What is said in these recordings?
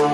तो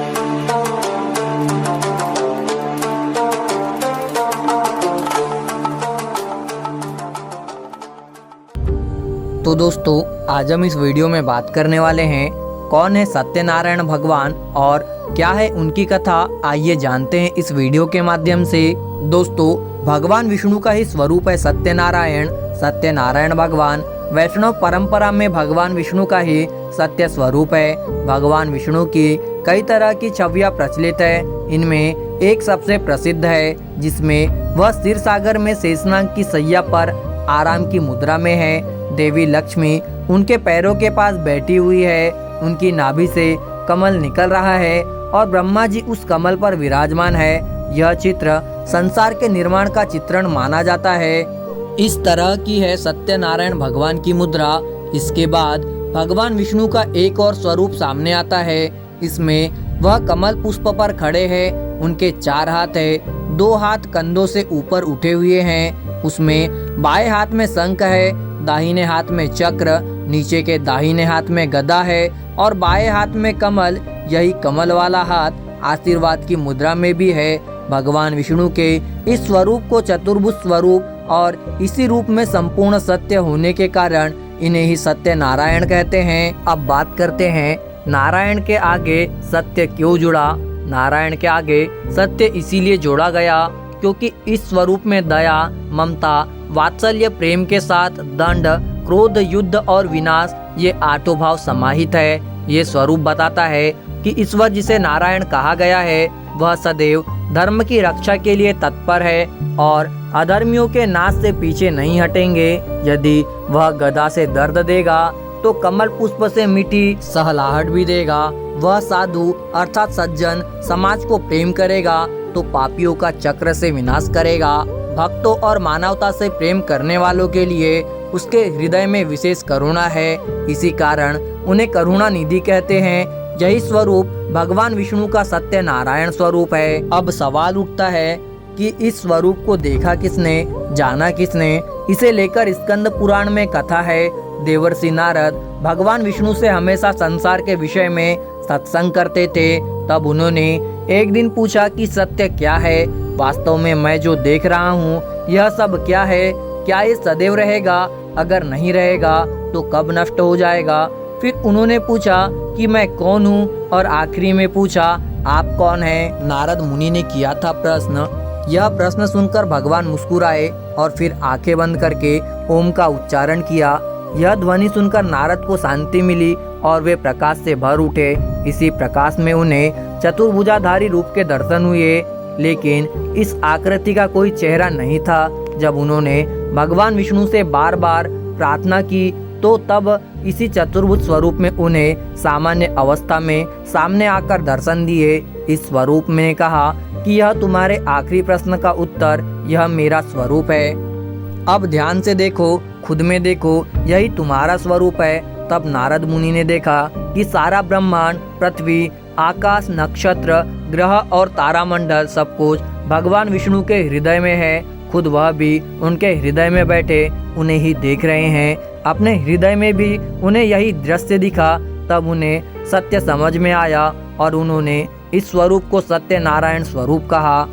दोस्तों, आज हम इस वीडियो में बात करने वाले हैं कौन है सत्यनारायण भगवान और क्या है उनकी कथा। आइए जानते हैं इस वीडियो के माध्यम से। दोस्तों, भगवान विष्णु का ही स्वरूप है सत्यनारायण। सत्यनारायण भगवान वैष्णव परंपरा में भगवान विष्णु का ही सत्य स्वरूप है। भगवान विष्णु की कई तरह की छवियां प्रचलित है। इनमें एक सबसे प्रसिद्ध है जिसमें वह क्षीर सागर में शेषनाग की सैया पर आराम की मुद्रा में है। देवी लक्ष्मी उनके पैरों के पास बैठी हुई है, उनकी नाभि से कमल निकल रहा है और ब्रह्मा जी उस कमल पर विराजमान है। यह चित्र संसार के निर्माण का चित्रण माना जाता है। इस तरह की है सत्यनारायण भगवान की मुद्रा। इसके बाद भगवान विष्णु का एक और स्वरूप सामने आता है। इसमें वह कमल पुष्प पर खड़े हैं। उनके 4 हाथ है, 2 हाथ कंधों से ऊपर उठे हुए हैं। उसमें बाएं हाथ में शंख है, दाहिने हाथ में चक्र, नीचे के दाहिने हाथ में गदा है और बाएं हाथ में कमल। यही कमल वाला हाथ आशीर्वाद की मुद्रा में भी है। भगवान विष्णु के इस स्वरूप को चतुर्भुज स्वरूप और इसी रूप में संपूर्ण सत्य होने के कारण इन्हें ही सत्यनारायण कहते हैं। अब बात करते हैं नारायण के आगे सत्य क्यों जुड़ा। नारायण के आगे सत्य इसीलिए जोड़ा गया क्योंकि इस स्वरूप में दया, ममता, वात्सल्य, प्रेम के साथ दंड, क्रोध, युद्ध और विनाश ये 8 भाव समाहित है। ये स्वरूप बताता है कि ईश्वर जिसे नारायण कहा गया है वह सदैव धर्म की रक्षा के लिए तत्पर है और अधर्मियों के नाश से पीछे नहीं हटेंगे। यदि वह गदा से दर्द देगा तो कमल पुष्प से मीठी सहलाहट भी देगा। वह साधु अर्थात सज्जन समाज को प्रेम करेगा तो पापियों का चक्र से विनाश करेगा। भक्तों और मानवता से प्रेम करने वालों के लिए उसके हृदय में विशेष करुणा है। इसी कारण उन्हें करुणा निधि कहते हैं। यही स्वरूप भगवान विष्णु का सत्यनारायण स्वरूप है। अब सवाल उठता है कि इस स्वरूप को देखा किसने, जाना किसने। इसे लेकर स्कंद पुराण में कथा है। देवर्षि नारद भगवान विष्णु से हमेशा संसार के विषय में सत्संग करते थे। तब उन्होंने एक दिन पूछा कि सत्य क्या है। वास्तव में मैं जो देख रहा हूँ यह सब क्या है? क्या ये सदैव रहेगा? अगर नहीं रहेगा तो कब नष्ट हो जाएगा? फिर उन्होंने पूछा कि मैं कौन हूँ और आखिरी में पूछा आप कौन हैं? नारद मुनि ने किया था प्रश्न। यह प्रश्न सुनकर भगवान मुस्कुराए और फिर आंखें बंद करके ओम का उच्चारण किया। यह ध्वनि सुनकर नारद को शांति मिली और वे प्रकाश से भर उठे। इसी प्रकाश में उन्हें चतुर्भुजाधारी रूप के दर्शन हुए, लेकिन इस आकृति का कोई चेहरा नहीं था। जब उन्होंने भगवान विष्णु से बार बार प्रार्थना की तो तब इसी चतुर्भुज स्वरूप में उन्हें सामान्य अवस्था में सामने आकर दर्शन दिए। इस स्वरूप में कहा कि यह तुम्हारे आखिरी प्रश्न का उत्तर, यह मेरा स्वरूप है। अब ध्यान से देखो, खुद में देखो, यही तुम्हारा स्वरूप है। तब नारद मुनि ने देखा कि सारा ब्रह्मांड, पृथ्वी, आकाश, नक्षत्र, ग्रह और तारामंडल सब कुछ भगवान विष्णु के हृदय में है। खुद वह भी उनके हृदय में बैठे उन्हें ही देख रहे हैं। अपने हृदय में भी उन्हें यही दृश्य दिखा। तब उन्हें सत्य समझ में आया और उन्होंने इस स्वरूप को सत्यनारायण स्वरूप कहा।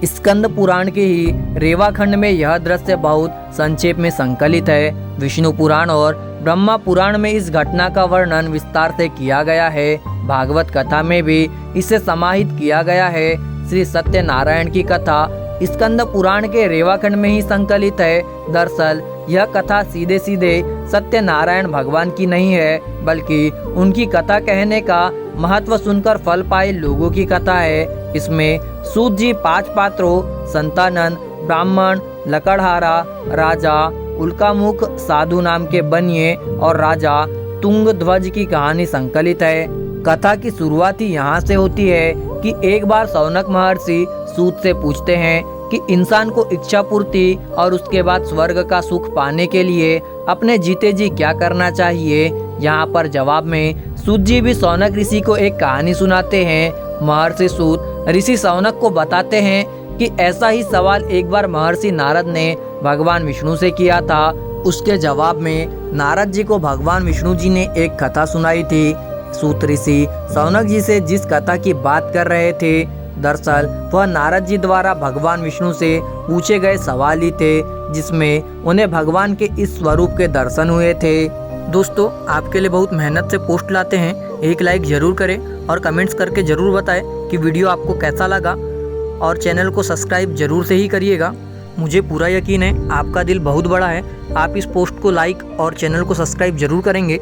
स्कंद पुराण के ही रेवा खंड में यह दृश्य बहुत संक्षेप में संकलित है। विष्णु पुराण और ब्रह्मा पुराण में इस घटना का वर्णन विस्तार से किया गया है। भागवत कथा में भी इसे समाहित किया गया है। श्री सत्यनारायण की कथा स्कंद पुराण के रेवाखंड में ही संकलित है। दरअसल यह कथा सीधे सीधे सत्यनारायण भगवान की नहीं है, बल्कि उनकी कथा कहने का महत्व सुनकर फल पाए लोगों की कथा है। इसमें सूत जी 5 पात्रों, संतानंद, ब्राह्मण, लकड़हारा, राजा उल्कामुख, साधु नाम के बनिए और राजा तुंगध्वज की कहानी संकलित है। कथा की शुरुआत ही यहाँ से होती है कि एक बार शौनक महर्षि सूत से पूछते हैं कि इंसान को इच्छा पूर्ति और उसके बाद स्वर्ग का सुख पाने के लिए अपने जीते जी क्या करना चाहिए। यहाँ पर जवाब में सूत जी भी शौनक ऋषि को एक कहानी सुनाते हैं। महर्षि सूत ऋषि शौनक को बताते हैं कि ऐसा ही सवाल एक बार महर्षि नारद ने भगवान विष्णु से किया था। उसके जवाब में नारद जी को भगवान विष्णु जी ने एक कथा सुनाई थी। सूत ऋषि शौनक जी से जिस कथा की बात कर रहे थे, दरअसल वह नारद जी द्वारा भगवान विष्णु से पूछे गए सवाल ही थे, जिसमें उन्हें भगवान के इस स्वरूप के दर्शन हुए थे। दोस्तों, आपके लिए बहुत मेहनत से पोस्ट लाते हैं, एक लाइक जरूर करें और कमेंट्स करके ज़रूर बताएं कि वीडियो आपको कैसा लगा, और चैनल को सब्सक्राइब जरूर से ही करिएगा। मुझे पूरा यकीन है आपका दिल बहुत बड़ा है, आप इस पोस्ट को लाइक और चैनल को सब्सक्राइब जरूर करेंगे।